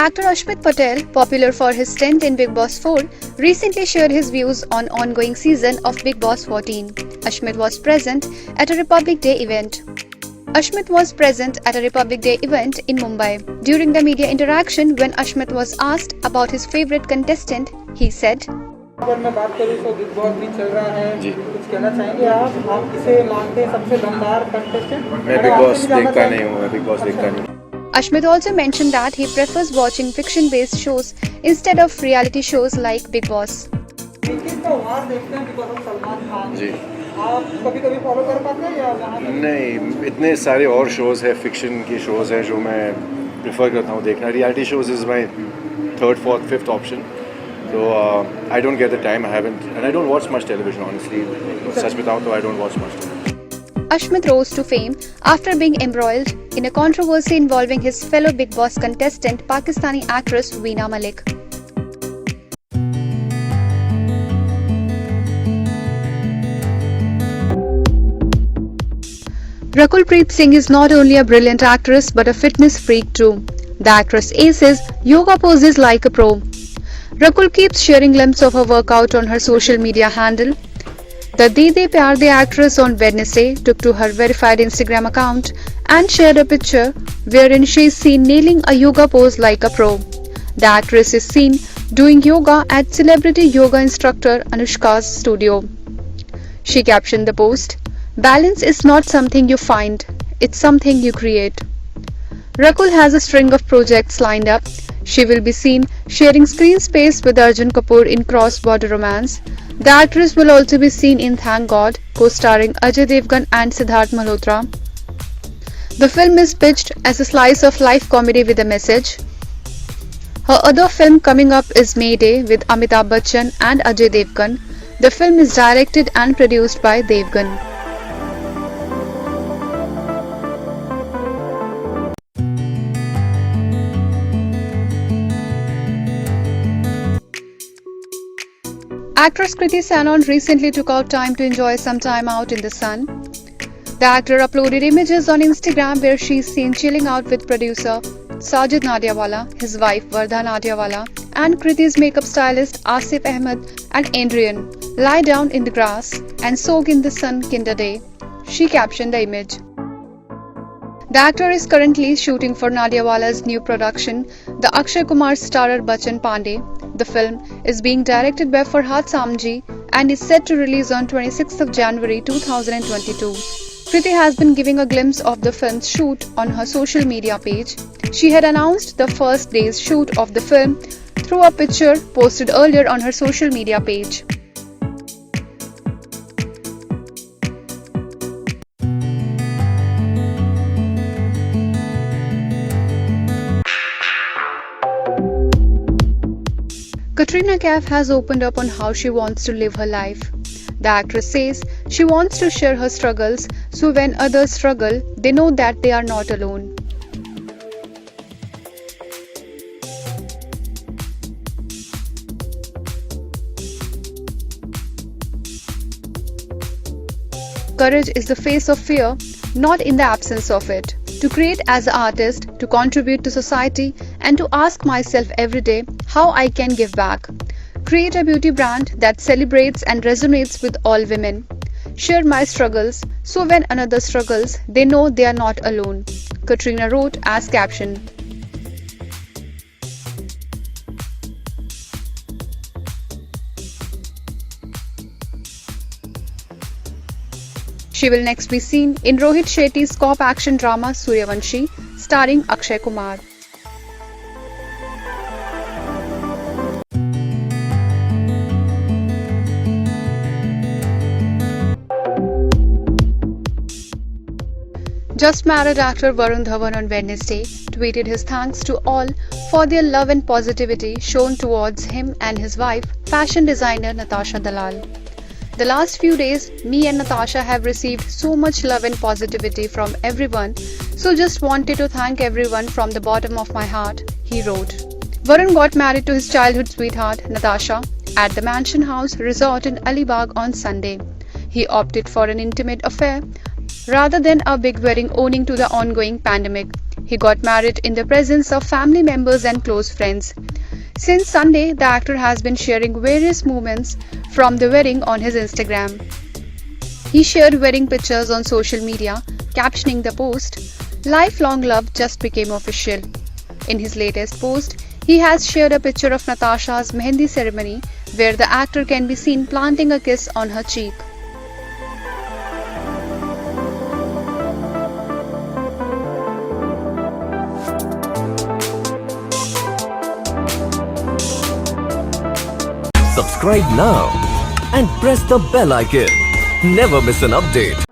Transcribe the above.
Actor Ashmit Patel, popular for his stint in Bigg Boss 4, recently shared his views on ongoing season of Bigg Boss 14. Ashmit was present at a Republic Day event. Ashmit was present at a Republic Day event in Mumbai. During the media interaction, when Ashmit was asked about his favorite contestant, he said, अगर मैं बात करूं तो big boss भी चल रहा है जी। कुछ कहना चाहेंगे आप किसे मानते हैं सबसे दमदार कंटेस्टेंट? मैं बिग बॉस देखता नहीं हूँ, मैं बिग बॉस देखता नहीं हूँ। Ashmit also mentioned that he prefers watching fiction-based shows instead of reality shows like Bigg Boss. Cricket का वार देखते हैं बिकॉज़ ऑफ सलमान खान जी। आप कभी-कभी फॉलो कर पाते हैं या वहाँ पे? नहीं, इतने सारे और शोज़ हैं, फिक्शन के शोज़ हैं जो मैं प्रेफर करता हूँ देखना। Reality shows is my third, fourth, fifth option. So I don't get the time. I haven't, and I don't watch much television honestly. सच बताऊँ तो I don't watch much television. Ashmit rose to fame after being embroiled in a controversy involving his fellow Bigg Boss contestant, Pakistani actress Veena Malik. Rakulpreet Singh is not only a brilliant actress but a fitness freak too. The actress aces yoga poses like a pro. Rakul keeps sharing glimpses of her workout on her social media handle. The De De Pyar De actress on Wednesday took to her verified Instagram account and shared a picture wherein she is seen nailing a yoga pose like a pro. The actress is seen doing yoga at celebrity yoga instructor Anushka's studio. She captioned the post, "Balance is not something you find, it's something you create." Rakul has a string of projects lined up. She will be seen sharing screen space with Arjun Kapoor in cross-border romance. The actress will also be seen in Thank God, co-starring Ajay Devgan and Siddharth Malhotra. The film is pitched as a slice of life comedy with a message. Her other film coming up is Mayday with Amitabh Bachchan and Ajay Devgan. The film is directed and produced by Devgan. Actress Kriti Sanon recently took out time to enjoy some time out in the sun. The actor uploaded images on Instagram where she is seen chilling out with producer Sajid Nadiawala, his wife Vardha Nadiawala, and Kriti's makeup stylist Asif Ahmed and Adrian lie down in the grass and soak in the sun Kinder Day. She captioned the image. The actor is currently shooting for Nadiawala's new production, the Akshay Kumar starrer Bachchan Pandey. The film is being directed by Farhad Samji and is set to release on 26th of January 2022. Kriti has been giving a glimpse of the film's shoot on her social media page. She had announced the first day's shoot of the film through a picture posted earlier on her social media page. Katrina Kaif has opened up on how she wants to live her life. The actress says she wants to share her struggles so when others struggle, they know that they are not alone. Courage is the face of fear, not in the absence of it. To create as an artist, to contribute to society, and to ask myself every day how I can give back. Create a beauty brand that celebrates and resonates with all women. Share my struggles, so when another struggles, they know they are not alone. Katrina wrote as caption. She will next be seen in Rohit Shetty's cop action drama Suryavanshi, starring Akshay Kumar. Just married actor Varun Dhawan on Wednesday tweeted his thanks to all for their love and positivity shown towards him and his wife, fashion designer Natasha Dalal. The last few days, me and Natasha have received so much love and positivity from everyone, so just wanted to thank everyone from the bottom of my heart, he wrote. Varun got married to his childhood sweetheart, Natasha, at the Mansion House Resort in Alibag on Sunday. He opted for an intimate affair rather than a big wedding owing to the ongoing pandemic. He got married in the presence of family members and close friends. Since Sunday, the actor has been sharing various moments from the wedding on his Instagram. He shared wedding pictures on social media, captioning the post, "Lifelong love just became official." In his latest post, he has shared a picture of Natasha's Mehendi ceremony where the actor can be seen planting a kiss on her cheek. Subscribe now and press the bell icon. Never miss an update.